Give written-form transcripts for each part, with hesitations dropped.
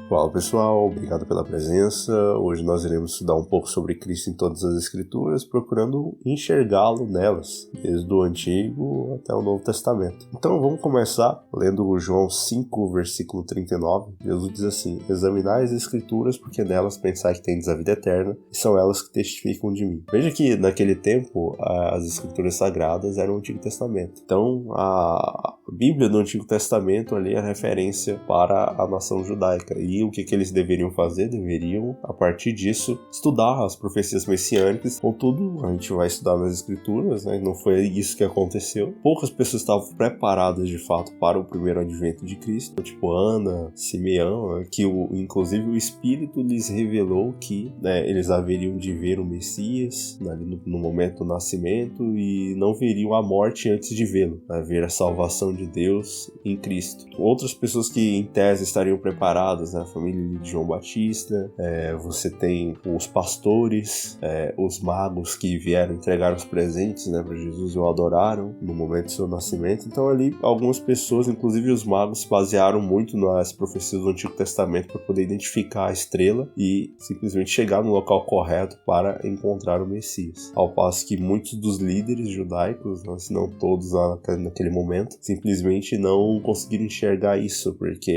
Fala pessoal, obrigado pela presença. Hoje nós iremos estudar um pouco sobre Cristo em todas as Escrituras, procurando enxergá-lo nelas, desde o Antigo até o Novo Testamento. Então vamos começar lendo João 5, versículo 39. Jesus diz assim: examinai as Escrituras, porque nelas pensai que tendes a vida eterna, e são elas que testificam de mim. Veja que naquele tempo as Escrituras Sagradas eram o Antigo Testamento. Então a Bíblia do Antigo Testamento ali é a referência para a nação judaica. E o que eles deveriam fazer? Deveriam, a partir disso, estudar as profecias messiânicas. Contudo, a gente vai estudar nas Escrituras, né? Não foi isso que aconteceu. Poucas pessoas estavam preparadas, de fato, para o primeiro advento de Cristo, tipo Ana, Simeão, né? Que inclusive o Espírito lhes revelou que, né, eles haveriam de ver o Messias ali no momento do nascimento e não veriam a morte antes de vê-lo, né? Ver a salvação de Deus em Cristo. Outras pessoas que, em tese, estariam preparadas, né? A família de João Batista, você tem os pastores, os magos que vieram entregar os presentes, né, para Jesus e o adoraram no momento do seu nascimento. Então ali algumas pessoas, inclusive os magos, se basearam muito nas profecias do Antigo Testamento para poder identificar a estrela e simplesmente chegar no local correto para encontrar o Messias. Ao passo que muitos dos líderes judaicos, né, se não todos naquele momento, simplesmente não conseguiram enxergar isso, porque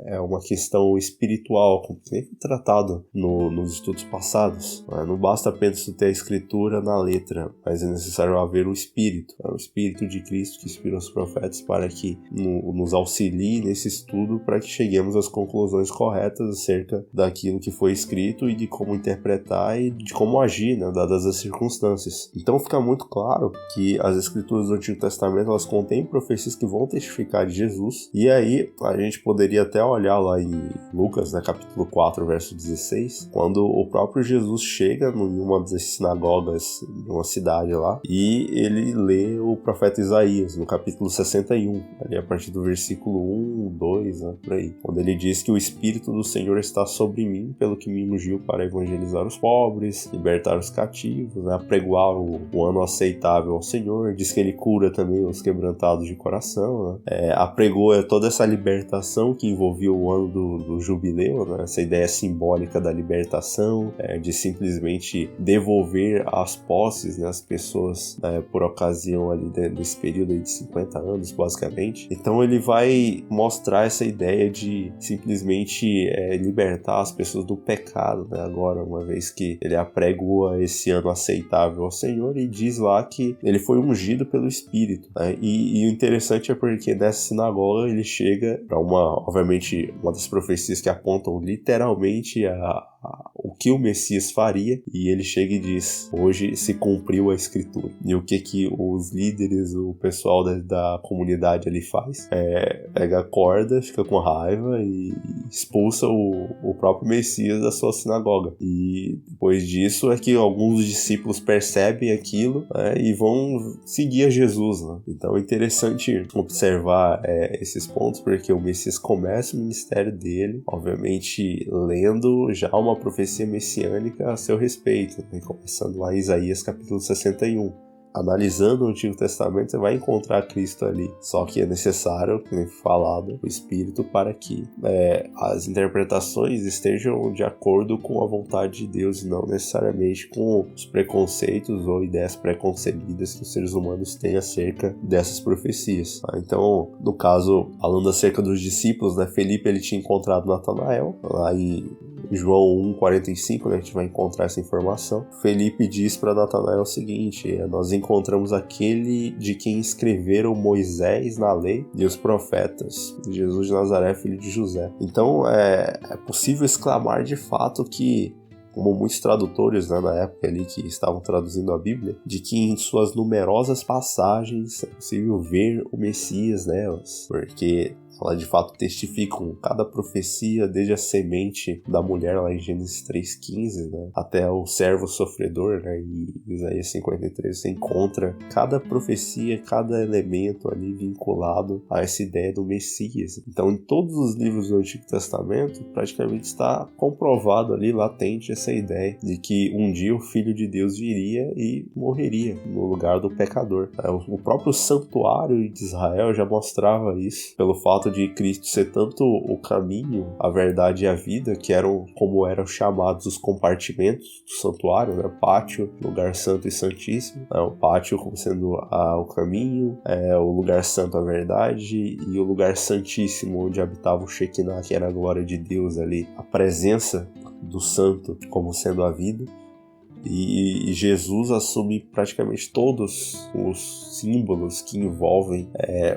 é uma questão espiritual, como foi tratado nos estudos passados. Não basta apenas ter a escritura na letra, mas é necessário haver o Espírito. É o Espírito de Cristo que inspirou os profetas para que nos auxilie nesse estudo, para que cheguemos às conclusões corretas acerca daquilo que foi escrito e de como interpretar e de como agir, né, dadas as circunstâncias. Então fica muito claro que as escrituras do Antigo Testamento, elas contêm profecias que vão testificar de Jesus, e aí a gente poderia até olhar lá em Lucas, né, capítulo 4, verso 16, quando o próprio Jesus chega em uma das sinagogas de uma cidade lá, e ele lê o profeta Isaías, no capítulo 61, ali a partir do versículo 1, 2, né, por aí, quando ele diz que o Espírito do Senhor está sobre mim, pelo que me ungiu para evangelizar os pobres, libertar os cativos, né, apregoar o ano aceitável ao Senhor. Diz que ele cura também os quebrantados de coração, né, apregou toda essa libertação que envolvia o ano do jubileu, né? Essa ideia simbólica da libertação, de simplesmente devolver as posses, né, às pessoas, por ocasião ali desse período aí de 50 anos, basicamente. Então ele vai mostrar essa ideia de simplesmente libertar as pessoas do pecado, né? Agora, uma vez que ele apregou esse ano aceitável ao Senhor, e diz lá que ele foi ungido pelo Espírito, né? E o interessante é porque nessa sinagoga ele chega para obviamente, uma das profecias que apontam literalmente o que o Messias faria, e ele chega e diz: hoje se cumpriu a escritura. E o que os líderes, o pessoal da comunidade ali faz? Pega a corda, fica com raiva e expulsa o próprio Messias da sua sinagoga. E depois disso é que alguns discípulos percebem aquilo, né, e vão seguir a Jesus, né? Então é interessante observar esses pontos, porque o Messias começa o ministério dele, obviamente lendo já uma profecia messiânica a seu respeito, né? Começando lá em Isaías capítulo 61. Analisando o Antigo Testamento, você vai encontrar Cristo ali. Só que é necessário, como foi falado, o Espírito para que as interpretações estejam de acordo com a vontade de Deus e não necessariamente com os preconceitos ou ideias preconcebidas que os seres humanos têm acerca dessas profecias. Então, no caso, falando acerca dos discípulos, né, Felipe ele tinha encontrado Natanael lá em João 1,45, né, a gente vai encontrar essa informação. Felipe diz para Natanael o seguinte: nós encontramos aquele de quem escreveram Moisés na lei e os profetas, Jesus de Nazaré, filho de José. Então é possível exclamar de fato que, como muitos tradutores, né, na época ali que estavam traduzindo a Bíblia, de que em suas numerosas passagens é possível ver o Messias nelas, porque elas de fato testificam cada profecia, desde a semente da mulher lá em Gênesis 3,15, né, até o servo sofredor, né, em Isaías 53, você encontra cada profecia, cada elemento ali vinculado a essa ideia do Messias. Então, em todos os livros do Antigo Testamento, praticamente está comprovado ali, latente, essa ideia de que um dia o Filho de Deus viria e morreria no lugar do pecador. O próprio santuário de Israel já mostrava isso, pelo fato fato de Cristo ser tanto o caminho, a verdade e a vida, que eram como eram chamados os compartimentos do santuário, né? Pátio, lugar santo e santíssimo, o pátio como sendo o caminho, o lugar santo a verdade, e o lugar santíssimo onde habitava o Shekinah, que era a glória de Deus ali, a presença do santo como sendo a vida. E Jesus assume praticamente todos os símbolos que envolvem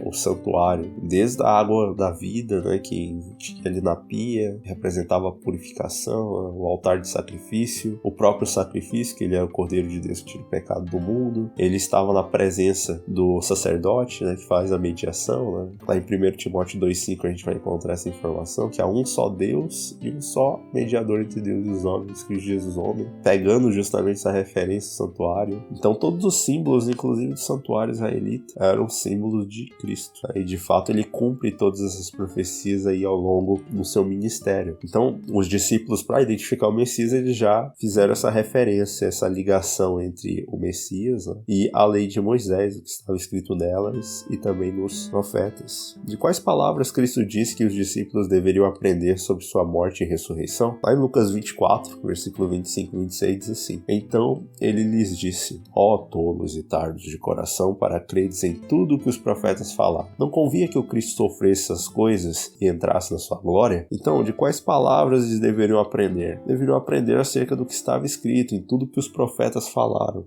o santuário, desde a água da vida, né, que tinha ali na pia, representava a purificação, o altar de sacrifício, o próprio sacrifício, que ele era o Cordeiro de Deus que tira o pecado do mundo. Ele estava na presença do sacerdote, né, que faz a mediação, né? Lá em 1 Timóteo 2,5 a gente vai encontrar essa informação, que há um só Deus e um só mediador entre Deus e os homens, Cristo Jesus homem, pegando justamente essa referência ao santuário. Então todos os símbolos, inclusive do santuário israelita, eram símbolos de Cristo. E de fato ele cumpre todas essas profecias aí ao longo do seu ministério. Então os discípulos, para identificar o Messias, eles já fizeram essa referência, essa ligação entre o Messias, né, e a lei de Moisés, o que estava escrito nelas, e também nos profetas. De quais palavras Cristo disse que os discípulos deveriam aprender sobre sua morte e ressurreição? Lá em Lucas 24, versículo 25 e 26, diz assim: Então ele lhes disse: Ó tolos e tardos de coração, para credes em tudo o que os profetas falaram. Não convinha que o Cristo sofresse essas coisas e entrasse na sua glória? Então, de quais palavras eles deveriam aprender? Deveriam aprender acerca do que estava escrito, em tudo que os profetas falaram.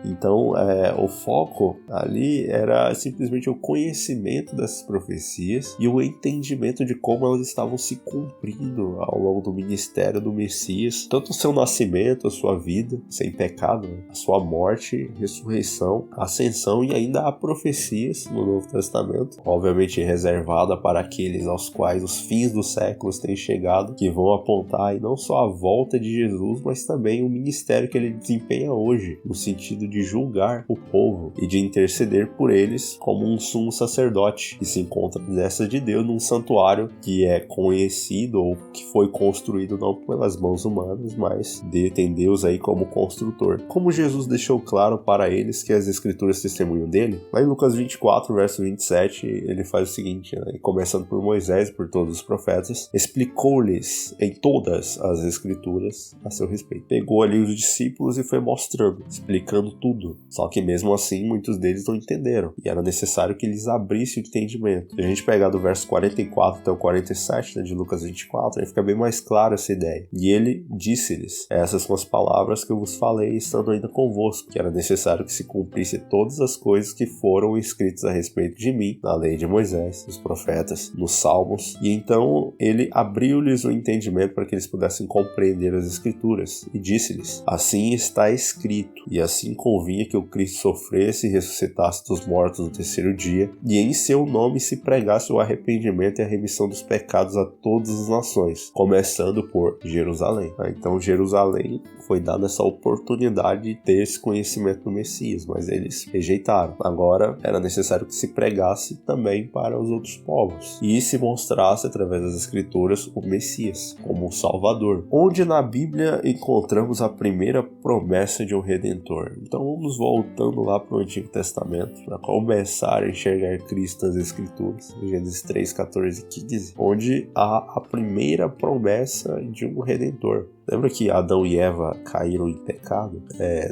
Então, o foco ali era simplesmente o conhecimento dessas profecias e o entendimento de como elas estavam se cumprindo ao longo do ministério do Messias, tanto o seu nascimento, a sua vida sem pecado, né, a sua morte, ressurreição, ascensão e ainda há profecias no Novo Testamento, obviamente reservada para aqueles aos quais os fins dos séculos têm chegado, que vão apontar aí não só a volta de Jesus, mas também o ministério que ele desempenha hoje, no sentido de julgar o povo e de interceder por eles como um sumo sacerdote que se encontra nessa de Deus num santuário que é conhecido ou que foi construído não pelas mãos humanas, mas tem Deus aí como construtor. Como Jesus deixou claro para eles que as escrituras testemunham dele, lá em Lucas 24, verso 27, ele faz o seguinte, né? Começando por Moisés e por todos os profetas, explicou-lhes em todas as escrituras a seu respeito. Pegou ali os discípulos e foi mostrando, explicando tudo. Só que mesmo assim, muitos deles não entenderam. E era necessário que eles abrissem o entendimento. Se a gente pegar do verso 44 até o 47, né, de Lucas 24, aí fica bem mais claro essa ideia. E ele disse-lhes: essas são as palavras que eu vos falei estando ainda convosco, que era necessário que se cumprisse todas as coisas que foram escritas a respeito de mim, na lei de Moisés, nos profetas, nos salmos. E então ele abriu-lhes o entendimento para que eles pudessem compreender as escrituras. E disse-lhes: assim está escrito, e assim convinha que o Cristo sofresse e ressuscitasse dos mortos no terceiro dia, e em seu nome se pregasse o arrependimento e a remissão dos pecados a todas as nações, começando por Jerusalém. Então Jerusalém foi dada essa oportunidade de ter esse conhecimento do Messias, mas eles rejeitaram. Agora era necessário que se pregasse também para os outros povos e se mostrasse através das escrituras o Messias como o Salvador. Onde na Bíblia encontramos a primeira promessa de um Redentor? Então vamos voltando lá para o Antigo Testamento para começar a enxergar Cristo nas Escrituras, Gênesis 3, 14 e 15, onde há a primeira promessa de um Redentor. Lembra que Adão e Eva caíram em pecado?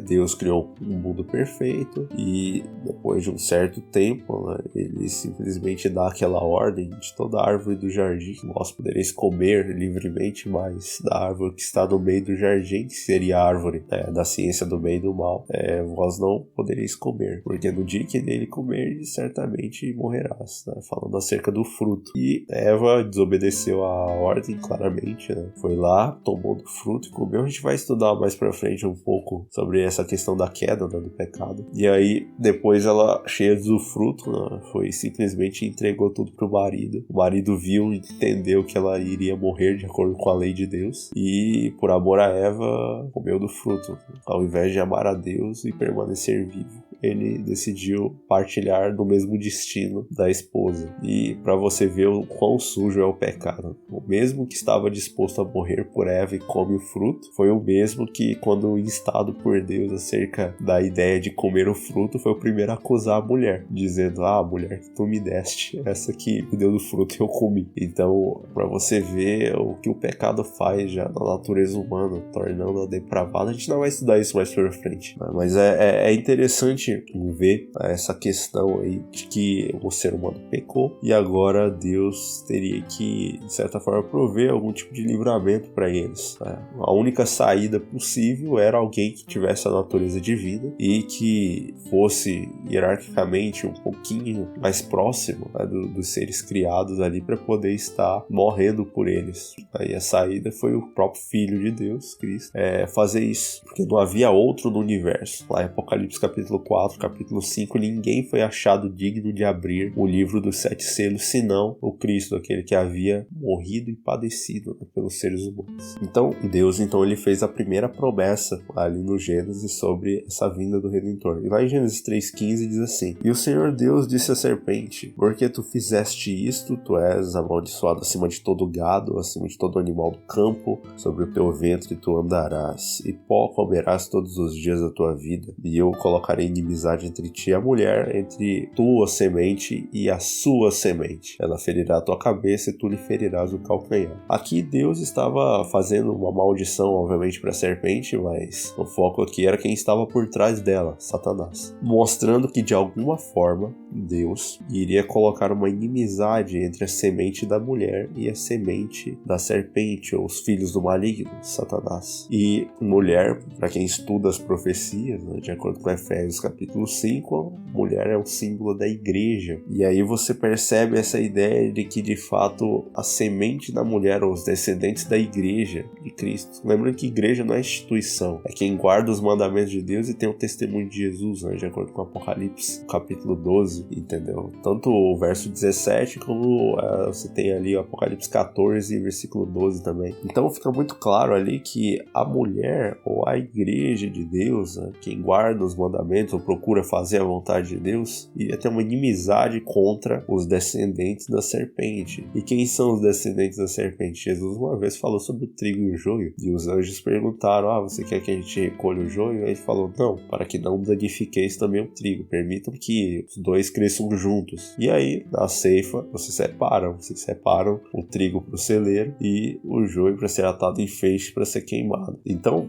Deus criou um mundo perfeito e depois de um certo tempo, né, ele simplesmente dá aquela ordem de toda a árvore do jardim. Vós podereis comer livremente, mas da árvore que está no meio do jardim, que seria a árvore da ciência do bem e do mal, vós não podereis comer, porque no dia que dele comerdes, certamente morrerás, né? Falando acerca do fruto. E Eva desobedeceu a ordem claramente, né? Foi lá, tomou do fruto e comeu. A gente vai estudar mais pra frente um pouco sobre essa questão da queda, né, do pecado. E aí, depois ela, cheia do fruto, né, foi simplesmente entregou tudo pro marido. O marido viu e entendeu que ela iria morrer de acordo com a lei de Deus. E, por amor a Eva, comeu do fruto, ao invés de amar a Deus e permanecer vivo. ele decidiu partilhar do mesmo destino da esposa. E para você ver o quão sujo é o pecado, o mesmo que estava disposto a morrer por Eva e come o fruto, foi o mesmo que, quando instado por Deus acerca da ideia de comer o fruto, foi o primeiro a acusar a mulher, dizendo: ah, mulher que tu me deste, essa que me deu do fruto e eu comi. Então, para você ver o que o pecado faz já na natureza humana, tornando-a depravada. A gente não vai estudar isso mais pra frente, mas é interessante ver essa questão aí de que o ser humano pecou e agora Deus teria que, de certa forma, prover algum tipo de livramento para eles. A única saída possível era alguém que tivesse a natureza divina e que fosse hierarquicamente um pouquinho mais próximo dos seres criados ali, para poder estar morrendo por eles. Aí a saída foi o próprio Filho de Deus, Cristo, fazer isso, porque não havia outro no universo. Lá em Apocalipse capítulo 4, capítulo 5, ninguém foi achado digno de abrir o livro dos 7 selos, senão o Cristo, aquele que havia morrido e padecido pelos seres humanos. Então Deus ele fez a primeira promessa ali no Gênesis sobre essa vinda do Redentor. E lá em Gênesis 3,15 diz assim: e o Senhor Deus disse à serpente: porque tu fizeste isto, tu és amaldiçoado acima de todo gado, acima de todo animal do campo, sobre o teu ventre tu andarás, e pó comerás todos os dias da tua vida, e eu colocarei inimizade entre ti e a mulher, entre tua semente e a sua semente. Ela ferirá a tua cabeça e tu lhe ferirás o calcanhar. Aqui Deus estava fazendo uma maldição, obviamente, para a serpente, mas o foco aqui era quem estava por trás dela, Satanás, mostrando que de alguma forma Deus iria colocar uma inimizade entre a semente da mulher e a semente da serpente, ou os filhos do maligno, Satanás. E mulher, para quem estuda as profecias, de acordo com Efésios capítulo 5, mulher é o símbolo da igreja. E aí você percebe essa ideia de que, de fato, a semente da mulher, ou os descendentes da igreja de Cristo. Lembrando que igreja não é instituição, é quem guarda os mandamentos de Deus e tem o testemunho de Jesus, de acordo com Apocalipse capítulo 12, entendeu? Tanto o verso 17 como você tem ali o Apocalipse 14, versículo 12 também. Então fica muito claro ali que a mulher, ou a igreja de Deus, quem guarda os mandamentos ou procura fazer a vontade de Deus, iria ter uma inimizade contra os descendentes da serpente. E quem são os descendentes da serpente? Jesus uma vez falou sobre o trigo e o joio, e os anjos perguntaram: você quer que a gente recolha o joio? Aí ele falou: não, para que não danifiqueis também o trigo, permitam que os dois cresçam juntos. E aí, na ceifa, vocês separam o trigo para o celeiro e o joio para ser atado em feixe para ser queimado. Então,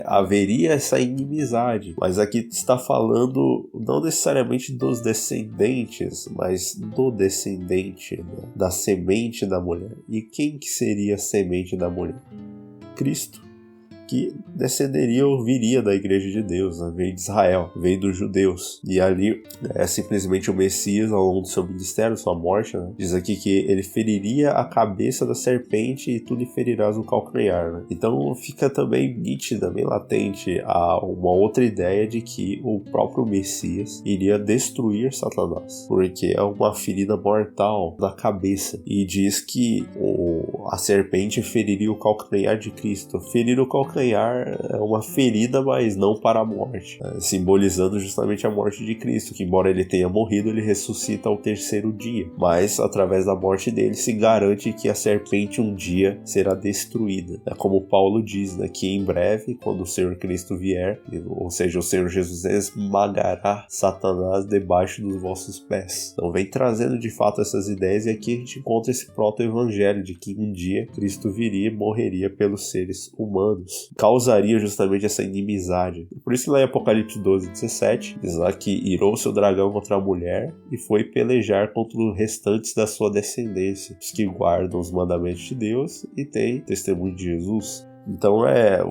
haveria essa inimizade, mas aqui está falando não necessariamente dos descendentes, mas do descendente, da semente da mulher. E quem que seria a semente da mulher? Cristo, que descenderia ou viria da igreja de Deus, veio de Israel, veio dos judeus, e ali é simplesmente o Messias ao longo do seu ministério, sua morte, diz aqui que ele feriria a cabeça da serpente e tu lhe ferirás o calcanhar, Então fica também nítida, bem latente uma outra ideia de que o próprio Messias iria destruir Satanás, porque é uma ferida mortal na cabeça, e diz que a serpente feriria o calcanhar de Cristo. Ferir o calcanhar é uma ferida, mas não para a morte, simbolizando justamente a morte de Cristo, que embora ele tenha morrido, ele ressuscita ao 3º dia, mas através da morte dele se garante que a serpente um dia será destruída. É como Paulo diz, que em breve, quando o Senhor Cristo vier, ou seja, o Senhor Jesus esmagará Satanás debaixo dos vossos pés. Então vem trazendo de fato essas ideias, e aqui a gente encontra esse proto-evangelho de que um dia Cristo viria e morreria pelos seres humanos, causaria justamente essa inimizade. Por isso que lá em Apocalipse 12, 17 diz lá que irou-se o dragão contra a mulher e foi pelejar contra os restantes da sua descendência, os que guardam os mandamentos de Deus e têm testemunho de Jesus. Então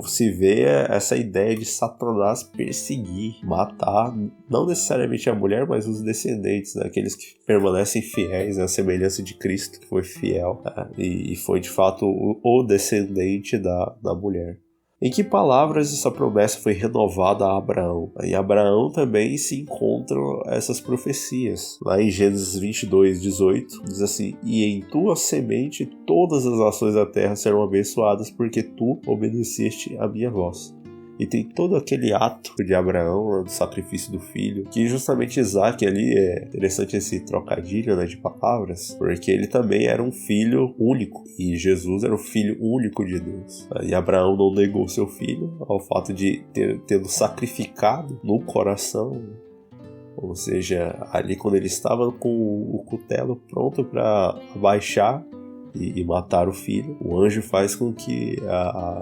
se vê essa ideia de Satanás perseguir, matar, não necessariamente a mulher, mas os descendentes, aqueles que permanecem fiéis à semelhança de Cristo, que foi fiel, e foi de fato o descendente da mulher. Em que palavras essa promessa foi renovada a Abraão? Em Abraão também se encontram essas profecias. Lá em Gênesis 22, 18, diz assim: e em tua semente todas as nações da terra serão abençoadas, porque tu obedeceste a minha voz. E tem todo aquele ato de Abraão, do sacrifício do filho, que justamente Isaac ali, é interessante esse trocadilho, né, de palavras, porque ele também era um filho único, e Jesus era o filho único de Deus. E Abraão não negou seu filho ao fato de tê-lo sacrificado no coração. Ou seja, ali quando ele estava com o cutelo pronto para abaixar e matar o filho, o anjo faz com que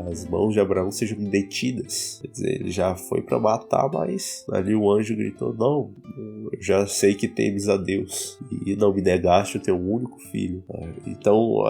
as mãos de Abraão sejam detidas. Quer dizer, ele já foi para matar, mas ali o anjo gritou: não, eu já sei que temes a Deus e não me negaste o teu único filho. Então,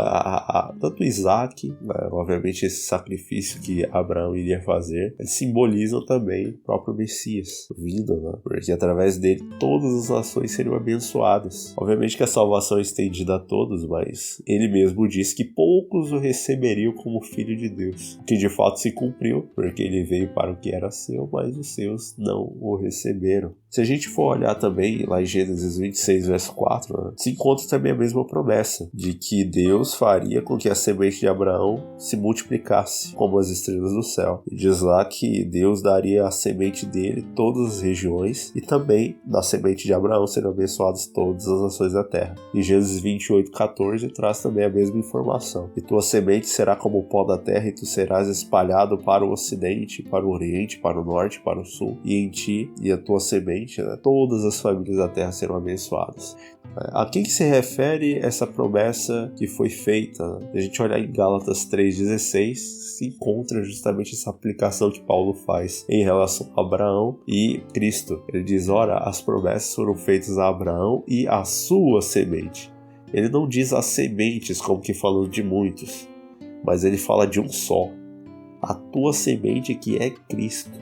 tanto Isaac, obviamente esse sacrifício que Abraão iria fazer, eles simbolizam também o próprio Messias vindo, né? Porque através dele todas as nações seriam abençoadas. Obviamente que a salvação é estendida a todos, mas ele mesmo disse que poucos o receberiam como filho de Deus, o que de fato se cumpriu, porque ele veio para o que era seu, mas os seus não o receberam. Se a gente for olhar também lá em Gênesis 26, verso 4, né, se encontra também a mesma promessa, de que Deus faria com que a semente de Abraão se multiplicasse como as estrelas do céu. E diz lá que Deus daria à semente dele todas as regiões, e também da semente de Abraão serão abençoadas todas as nações da terra. Em Gênesis 28, 14 traz também a mesma informação. E tua semente será como o pó da terra, e tu serás espalhado para o ocidente, para o oriente, para o norte, para o sul, e em ti e a tua semente, né, todas as famílias da terra serão abençoadas. A quem que se refere essa promessa que foi feita? A gente olhar em Gálatas 3,16, se encontra justamente essa aplicação que Paulo faz em relação a Abraão e Cristo. Ele diz: ora, as promessas foram feitas a Abraão e a sua semente. Ele não diz as sementes, como que falando de muitos, mas ele fala de um só. A tua semente, que é Cristo.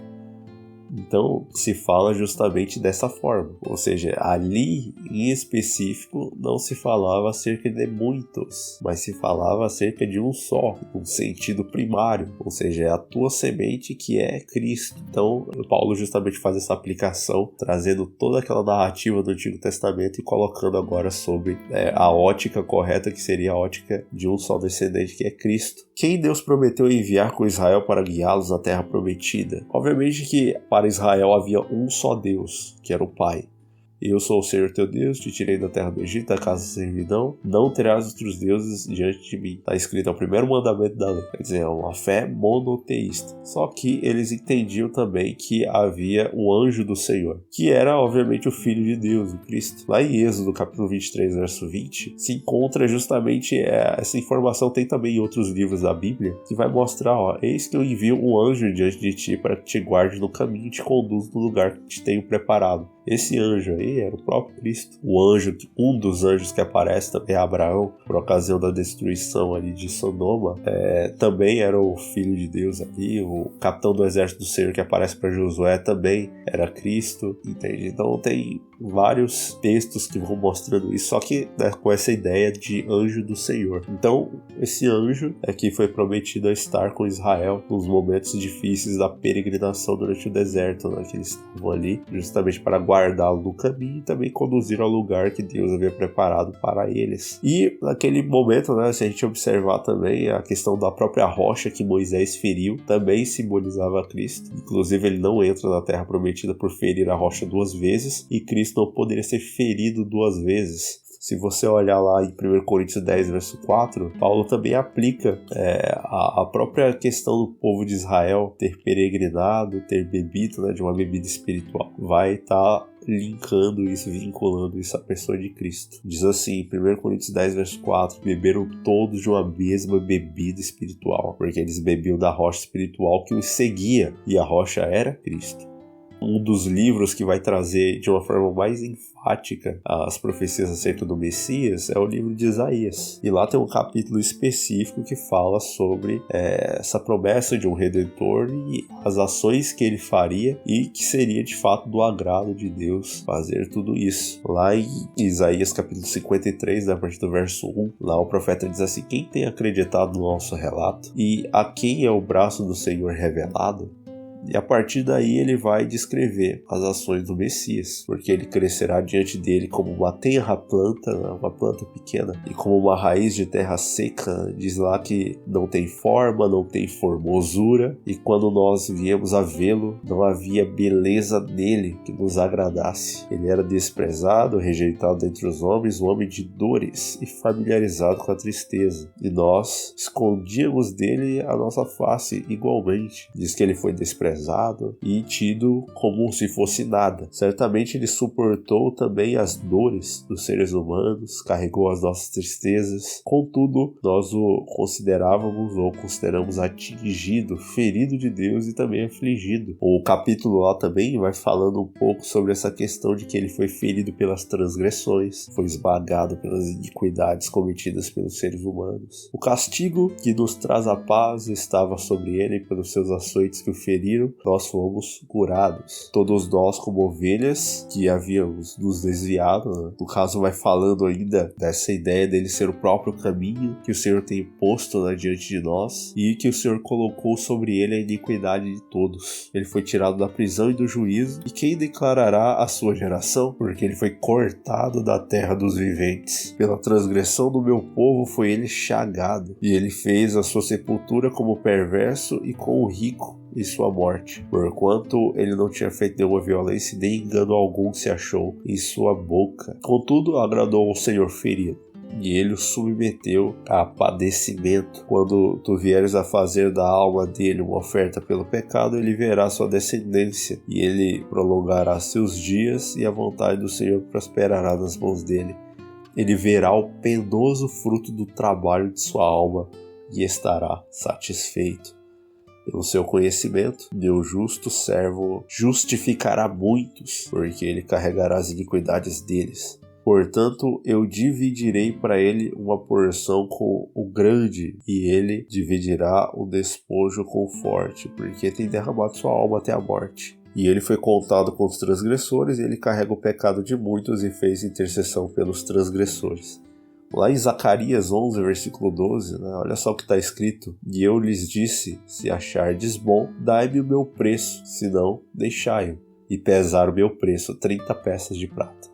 Então, se fala justamente dessa forma. Ou seja, ali, em específico, não se falava acerca de muitos, mas se falava acerca de um só, um sentido primário. Ou seja, é a tua semente que é Cristo. Então, Paulo justamente faz essa aplicação, trazendo toda aquela narrativa do Antigo Testamento e colocando agora sobre a ótica correta, que seria a ótica de um só descendente, que é Cristo. Quem Deus prometeu enviar com Israel para guiá-los na terra prometida? Obviamente que para Israel havia um só Deus, que era o Pai. Eu sou o Senhor teu Deus, te tirei da terra do Egito, da casa da servidão, não terás outros deuses diante de mim. Está escrito, é o primeiro mandamento da lei. Quer dizer, é uma fé monoteísta. Só que eles entendiam também que havia o anjo do Senhor, que era obviamente o Filho de Deus, o Cristo. Lá em Êxodo, capítulo 23, verso 20, se encontra justamente essa informação, tem também em outros livros da Bíblia, que vai mostrar, eis que eu envio um anjo diante de ti para que te guarde no caminho e te conduza no lugar que te tenho preparado. Esse anjo aí era o próprio Cristo. O anjo, um dos anjos que aparece também é Abraão, por ocasião da destruição ali de Sodoma, também era o Filho de Deus ali. O capitão do exército do Senhor que aparece para Josué também era Cristo, entende? Então tem vários textos que vão mostrando isso, só que com essa ideia de anjo do Senhor. Então, esse anjo é que foi prometido a estar com Israel nos momentos difíceis da peregrinação durante o deserto, né, que eles estavam ali, justamente para guardá-lo no caminho e também conduzir ao lugar que Deus havia preparado para eles. E naquele momento, né, se a gente observar também a questão da própria rocha que Moisés feriu, também simbolizava Cristo. Inclusive, ele não entra na terra prometida por ferir a rocha 2 vezes, e Cristo não poderia ser ferido 2 vezes. Se você olhar lá em 1 Coríntios 10, verso 4, Paulo também aplica a própria questão do povo de Israel ter peregrinado, ter bebido, né, de uma bebida espiritual. Vai estar linkando isso, vinculando isso à pessoa de Cristo. Diz assim, em 1 Coríntios 10, verso 4, beberam todos de uma mesma bebida espiritual, porque eles bebiam da rocha espiritual que os seguia, e a rocha era Cristo. Um dos livros que vai trazer de uma forma mais enfática as profecias acerca do Messias é o livro de Isaías. E lá tem um capítulo específico que fala sobre essa promessa de um Redentor e as ações que ele faria e que seria de fato do agrado de Deus fazer tudo isso. Lá em Isaías capítulo 53, a partir do verso 1, lá o profeta diz assim: quem tem acreditado no nosso relato e a quem é o braço do Senhor revelado? E a partir daí ele vai descrever as ações do Messias, porque ele crescerá diante dele como uma tenra planta, uma planta pequena, e como uma raiz de terra seca. Diz lá que não tem forma, não tem formosura, e quando nós viemos a vê-lo, não havia beleza nele que nos agradasse. Ele era desprezado, rejeitado entre os homens, um homem de dores e familiarizado com a tristeza. E nós escondíamos dele a nossa face igualmente. Diz que ele foi desprezado e tido como se fosse nada. Certamente ele suportou também as dores dos seres humanos, carregou as nossas tristezas. Contudo, nós o considerávamos ou consideramos atingido, ferido de Deus e também afligido. O capítulo lá também vai falando um pouco sobre essa questão de que ele foi ferido pelas transgressões, foi esmagado pelas iniquidades cometidas pelos seres humanos. O castigo que nos traz a paz estava sobre ele, pelos seus açoites que o feriram, nós fomos curados. Todos nós, como ovelhas que havíamos nos desviado, né? No caso vai falando ainda dessa ideia dele ser o próprio caminho que o Senhor tem posto, né, diante de nós, e que o Senhor colocou sobre ele a iniquidade de todos. Ele foi tirado da prisão e do juízo, e quem declarará a sua geração? Porque ele foi cortado da terra dos viventes. Pela transgressão do meu povo foi ele chagado, e ele fez a sua sepultura como perverso e com o rico em sua morte, porquanto ele não tinha feito nenhuma violência nem engano algum se achou em sua boca. Contudo, agradou ao Senhor ferido, e ele o submeteu a padecimento. Quando tu vieres a fazer da alma dele uma oferta pelo pecado, ele verá sua descendência, e ele prolongará seus dias, e a vontade do Senhor prosperará nas mãos dele. Ele verá o penoso fruto do trabalho de sua alma, e estará satisfeito. Pelo seu conhecimento, meu justo servo justificará muitos, porque ele carregará as iniquidades deles. Portanto, eu dividirei para ele uma porção com o grande, e ele dividirá o despojo com o forte, porque tem derramado sua alma até a morte. E ele foi contado com os transgressores, e ele carrega o pecado de muitos e fez intercessão pelos transgressores. Lá em Zacarias 11, versículo 12, né, olha só o que está escrito. E eu lhes disse, se achardes bom, dai-me o meu preço, se não, deixai-o. E pesar o meu preço, 30 peças de prata.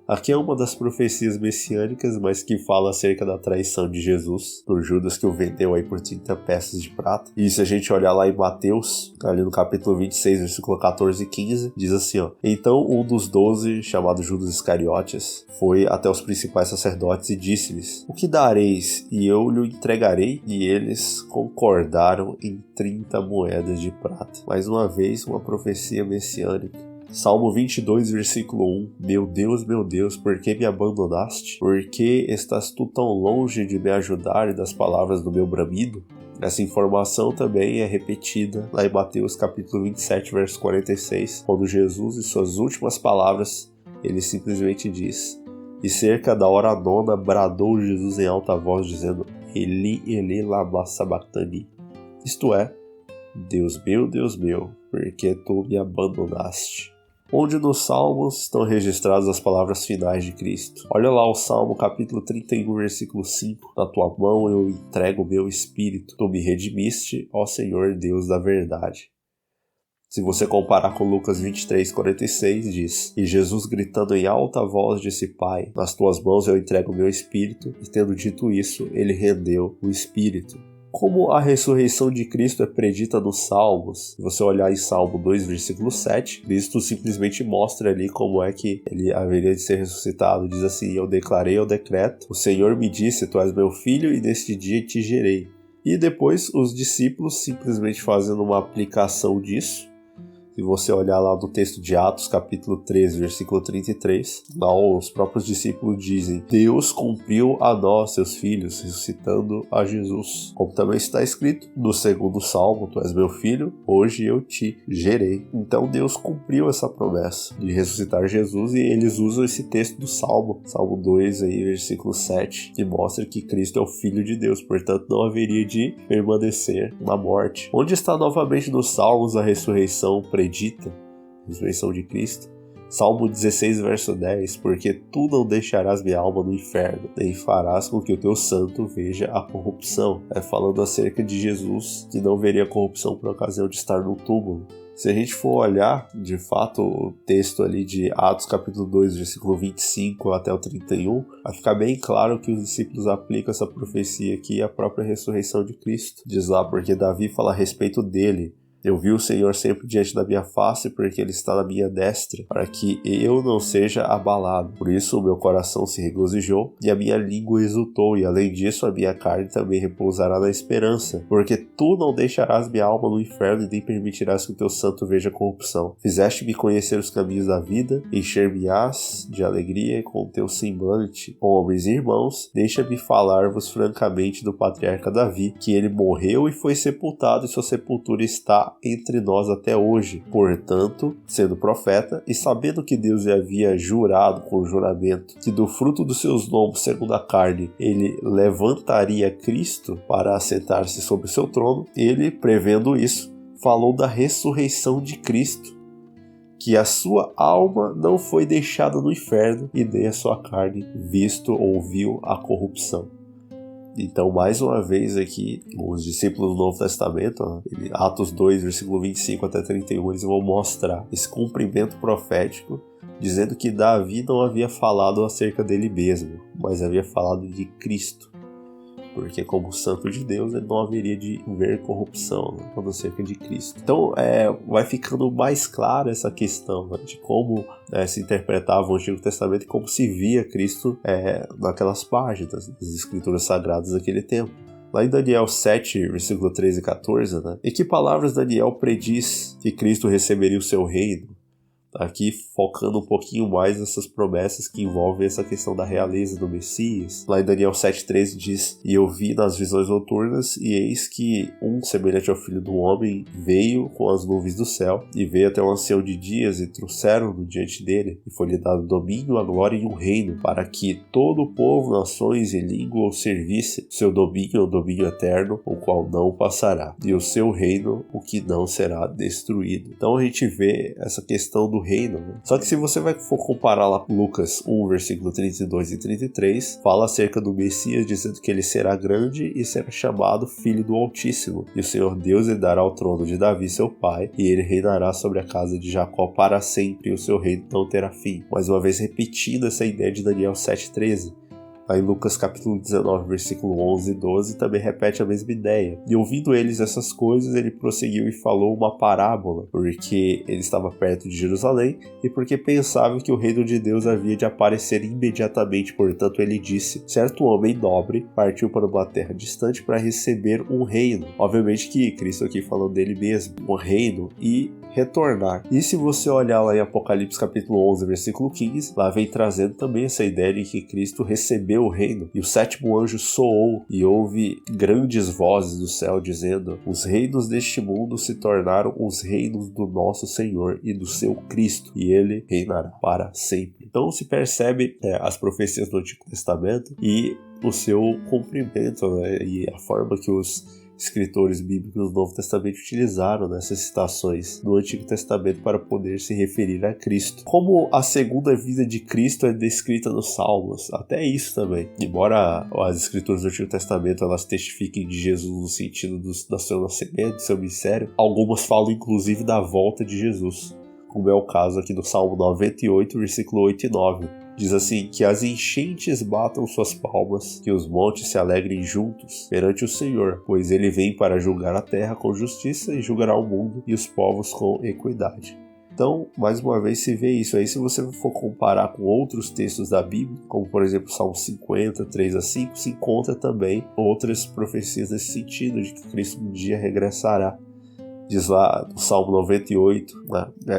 Aqui é uma das profecias messiânicas, mas que fala acerca da traição de Jesus por Judas, que o vendeu aí por 30 peças de prata. E se a gente olhar lá em Mateus, ali no capítulo 26, versículo 14 e 15, diz assim, ó: Então um dos 12, chamado Judas Iscariotes, foi até os principais sacerdotes e disse-lhes: O que dareis? E eu lhe entregarei. E eles concordaram em 30 moedas de prata. Mais uma vez, uma profecia messiânica. Salmo 22, versículo 1. Meu Deus, por que me abandonaste? Por que estás tu tão longe de me ajudar e das palavras do meu bramido? Essa informação também é repetida lá em Mateus capítulo 27, verso 46, quando Jesus, em suas últimas palavras, ele simplesmente diz: E cerca da hora nona bradou Jesus em alta voz, dizendo: Eli, Eli, lama sabachthani. Isto é, Deus meu, por que tu me abandonaste? Onde nos Salmos estão registradas as palavras finais de Cristo. Olha lá o Salmo capítulo 31, versículo 5. Na tua mão eu entrego o meu espírito. Tu me redimiste, ó Senhor Deus da verdade. Se você comparar com Lucas 23, 46, diz: E Jesus gritando em alta voz disse: Pai, nas tuas mãos eu entrego o meu espírito. E tendo dito isso, ele rendeu o espírito. Como a ressurreição de Cristo é predita nos Salmos, se você olhar em Salmo 2, versículo 7, Cristo simplesmente mostra ali como é que ele haveria de ser ressuscitado. Diz assim: Eu declarei ao decreto, o Senhor me disse, tu és meu filho e neste dia te gerei. E depois os discípulos simplesmente fazendo uma aplicação disso. Se você olhar lá no texto de Atos, capítulo 13, versículo 33, lá os próprios discípulos dizem: Deus cumpriu a nós, seus filhos, ressuscitando a Jesus. Como também está escrito no segundo salmo: Tu és meu filho, hoje eu te gerei. Então Deus cumpriu essa promessa de ressuscitar Jesus, e eles usam esse texto do Salmo 2, aí, versículo 7, que mostra que Cristo é o Filho de Deus, portanto não haveria de permanecer na morte. Onde está novamente nos Salmos a ressurreição predita, ressurreição de Cristo? Salmo 16, verso 10, porque tu não deixarás minha alma no inferno, nem farás com que o teu santo veja a corrupção. Falando acerca de Jesus, que não veria corrupção por ocasião de estar no túmulo. Se a gente for olhar, de fato, o texto ali de Atos capítulo 2, versículo 25 até o 31, vai ficar bem claro que os discípulos aplicam essa profecia aqui à própria ressurreição de Cristo. Diz lá, porque Davi fala a respeito dele: eu vi o Senhor sempre diante da minha face, porque Ele está na minha destra, para que eu não seja abalado. Por isso o meu coração se regozijou e a minha língua exultou, e além disso a minha carne também repousará na esperança, porque tu não deixarás minha alma no inferno e nem permitirás que o teu santo veja corrupção. Fizeste-me conhecer os caminhos da vida, encher-me-ás de alegria com o teu semblante. Homens e irmãos, deixa-me falar-vos francamente do patriarca Davi, que ele morreu e foi sepultado, e sua sepultura está entre nós até hoje. Portanto, sendo profeta, e sabendo que Deus lhe havia jurado com juramento que do fruto dos seus lombos, segundo a carne, ele levantaria Cristo para assentar-se sobre o seu trono, ele, prevendo isso, falou da ressurreição de Cristo, que a sua alma não foi deixada no inferno e nem a sua carne visto ou viu a corrupção. Então, mais uma vez aqui, os discípulos do Novo Testamento, Atos 2, versículo 25 até 31, eles vão mostrar esse cumprimento profético, dizendo que Davi não havia falado acerca dele mesmo, mas havia falado de Cristo. Porque como santo de Deus, ele não haveria de ver corrupção, falando acerca de Cristo. Então, vai ficando mais clara essa questão, de como se interpretava o Antigo Testamento e como se via Cristo naquelas páginas das Escrituras Sagradas daquele tempo. Lá em Daniel 7, versículo 13 e 14, em que palavras Daniel prediz que Cristo receberia o seu reino? Aqui focando um pouquinho mais nessas promessas que envolvem essa questão da realeza do Messias. Lá em Daniel 7,13 diz: e eu vi nas visões noturnas, e eis que um semelhante ao filho do homem veio com as nuvens do céu, e veio até o ancião de dias, e trouxeram-no diante dele, e foi-lhe dado domínio, a glória e um reino, para que todo o povo, nações e língua o servisse. Seu domínio é o domínio eterno, o qual não passará, e o seu reino, o que não será destruído. Então a gente vê essa questão do reino, Só que se você for comparar lá Lucas 1, versículo 32 e 33, fala acerca do Messias, dizendo que ele será grande e será chamado Filho do Altíssimo, e o Senhor Deus lhe dará o trono de Davi seu pai, e ele reinará sobre a casa de Jacó para sempre, e o seu reino não terá fim. Mais uma vez repetindo essa ideia de Daniel 7,13. Aí Lucas capítulo 19, versículo 11 e 12 também repete a mesma ideia. E ouvindo eles essas coisas, ele prosseguiu e falou uma parábola, porque ele estava perto de Jerusalém e porque pensava que o reino de Deus havia de aparecer imediatamente. Portanto, ele disse: certo homem nobre partiu para uma terra distante para receber um reino. Obviamente que Cristo aqui falando dele mesmo, um reino, e retornar. E se você olhar lá em Apocalipse capítulo 11, versículo 15, lá vem trazendo também essa ideia de que Cristo recebeu o reino. E o sétimo anjo soou, e houve grandes vozes do céu dizendo: os reinos deste mundo se tornaram os reinos do nosso Senhor e do seu Cristo, e ele reinará para sempre. Então se percebe as profecias do Antigo Testamento e o seu cumprimento, e a forma que os escritores bíblicos do Novo Testamento utilizaram nessas citações do Antigo Testamento para poder se referir a Cristo. Como a segunda vinda de Cristo é descrita nos Salmos, até isso também. Embora as escrituras do Antigo Testamento elas testifiquem de Jesus no sentido do seu nascimento, do seu ministério, algumas falam inclusive da volta de Jesus, como é o caso aqui do Salmo 98, versículo 8 e 9. Diz assim: que as enchentes batam suas palmas, que os montes se alegrem juntos perante o Senhor, pois ele vem para julgar a terra com justiça e julgará o mundo e os povos com equidade. Então, mais uma vez se vê isso aí. Se você for comparar com outros textos da Bíblia, como por exemplo Salmo 50, 3 a 5, se encontra também outras profecias nesse sentido, de que Cristo um dia regressará. Diz lá no Salmo 98,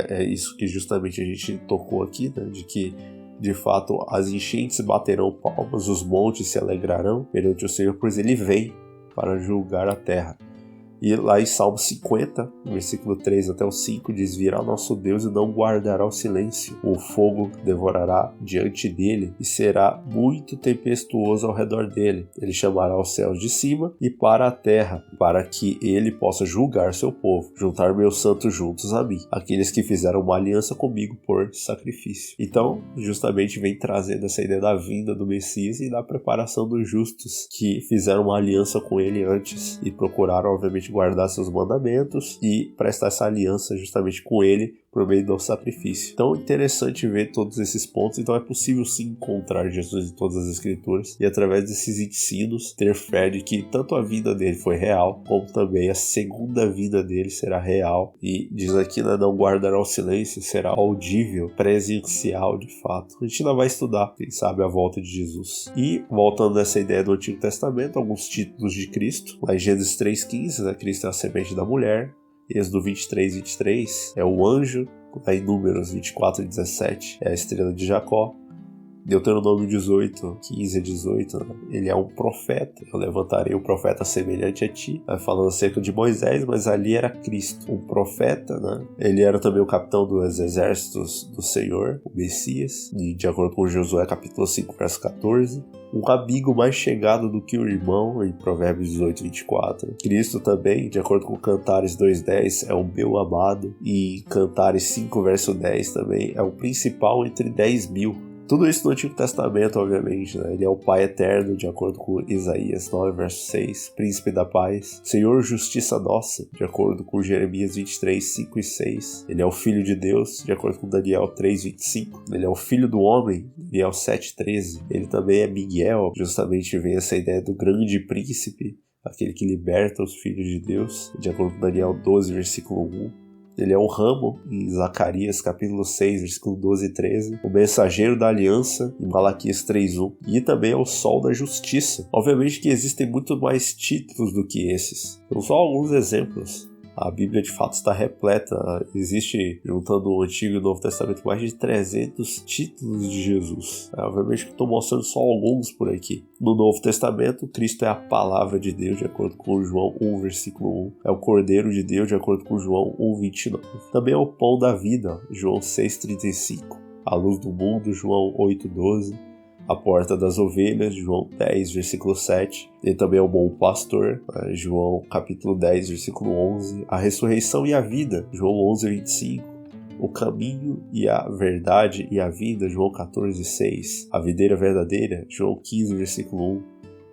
é isso que justamente a gente tocou aqui, de que de fato as enchentes baterão palmas, os montes se alegrarão perante o Senhor, pois ele vem para julgar a terra. E lá em Salmo 50, versículo 3 até o 5, diz: virá nosso Deus e não guardará o silêncio. O fogo devorará diante dele e será muito tempestuoso ao redor dele. Ele chamará os céus de cima e para a terra, para que ele possa julgar seu povo, juntar meus santos juntos a mim, aqueles que fizeram uma aliança comigo por sacrifício. Então, justamente vem trazendo essa ideia da vinda do Messias e da preparação dos justos que fizeram uma aliança com ele antes e procuraram, obviamente, guardar seus mandamentos e prestar essa aliança justamente com ele por meio do sacrifício. Então é interessante ver todos esses pontos. Então é possível sim encontrar Jesus em todas as escrituras e através desses ensinos ter fé de que tanto a vida dele foi real, como também a segunda vida dele será real. E diz aqui, né, não guardará o silêncio, será audível, presencial de fato. A gente ainda vai estudar, quem sabe, a volta de Jesus. E voltando nessa ideia do Antigo Testamento, alguns títulos de Cristo. Lá em Gênesis 3,15, né, Cristo é a semente da mulher. Êxodo 23 é o anjo. Lá em Números 24:17 é a estrela de Jacó. Deuteronômio 18:15-18, né? Ele é um profeta. Eu levantarei um profeta semelhante a ti. Falando acerca de Moisés, mas ali era Cristo, um profeta, né? Ele era também o capitão dos exércitos do Senhor, o Messias, e de acordo com Josué capítulo 5, verso 14. Um amigo mais chegado do que o irmão, em Provérbios 18:24. Cristo também, de acordo com Cantares 2:10, é o meu amado. E em Cantares 5, verso 10 também, é o principal entre 10.000. Tudo isso no Antigo Testamento, obviamente, né? Ele é o Pai eterno, de acordo com Isaías 9, verso 6, Príncipe da Paz, Senhor Justiça Nossa, de acordo com Jeremias 23, 5 e 6. Ele é o Filho de Deus, de acordo com Daniel 3, 25. Ele é o Filho do Homem, Daniel 7, 13. Ele também é Miguel, justamente vem essa ideia do grande príncipe, aquele que liberta os filhos de Deus, de acordo com Daniel 12, versículo 1. Ele é o ramo, em Zacarias capítulo 6, versículo 12 e 13. O mensageiro da aliança, em Malaquias 3:1. E também é o sol da justiça. Obviamente que existem muito mais títulos do que esses. Então só alguns exemplos. A Bíblia de fato está repleta. Existe, juntando o Antigo e o Novo Testamento, mais de 300 títulos de Jesus. Obviamente que estou mostrando só alguns por aqui. No Novo Testamento, Cristo é a palavra de Deus, de acordo com João 1, versículo 1. É o Cordeiro de Deus, de acordo com João 1:29. Também é o pão da vida, João 6:35. A luz do mundo, João 8:12. A porta das ovelhas, João 10, versículo 7. Ele também é o bom pastor, João capítulo 10, versículo 11. A ressurreição e a vida, João 11:25. O caminho e a verdade e a vida, João 14:6. A videira verdadeira, João 15, versículo 1.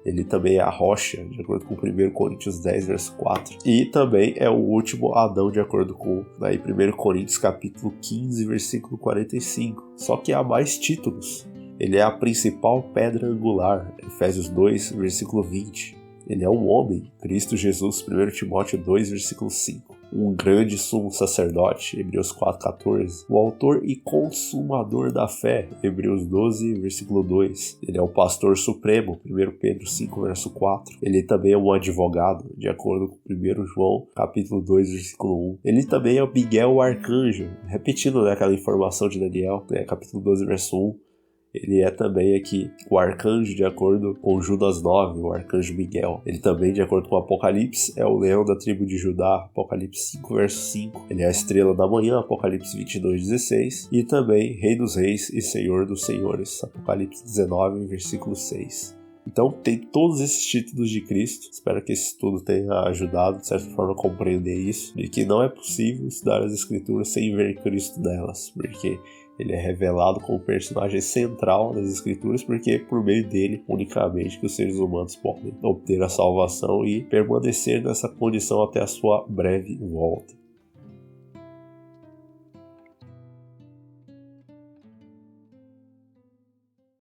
Ele também é a rocha, de acordo com 1 Coríntios 10, verso 4. E também é o último Adão, de acordo com 1 Coríntios capítulo 15, versículo 45. Só que há mais títulos. Ele é a principal pedra angular, Efésios 2, versículo 20. Ele é um homem, Cristo Jesus, 1 Timóteo 2, versículo 5. Um grande sumo sacerdote, Hebreus 4:14. O autor e consumador da fé, Hebreus 12, versículo 2. Ele é o pastor supremo, 1 Pedro 5, verso 4. Ele também é um advogado, de acordo com 1 João, capítulo 2, versículo 1. Ele também é o Miguel, o arcanjo, repetindo, né, aquela informação de Daniel, capítulo 12, verso 1. Ele é também aqui o arcanjo, de acordo com Judas 9, o arcanjo Miguel. Ele também, de acordo com Apocalipse, é o leão da tribo de Judá, Apocalipse 5, verso 5. Ele é a estrela da manhã, Apocalipse 22:16. E também Rei dos Reis e Senhor dos Senhores, Apocalipse 19, versículo 6. Então tem todos esses títulos de Cristo. Espero que esse estudo tenha ajudado, de certa forma, a compreender isso, de que não é possível estudar as Escrituras sem ver Cristo nelas, porque ele é revelado como personagem central das Escrituras, porque é por meio dele, unicamente, que os seres humanos podem obter a salvação e permanecer nessa condição até a sua breve volta.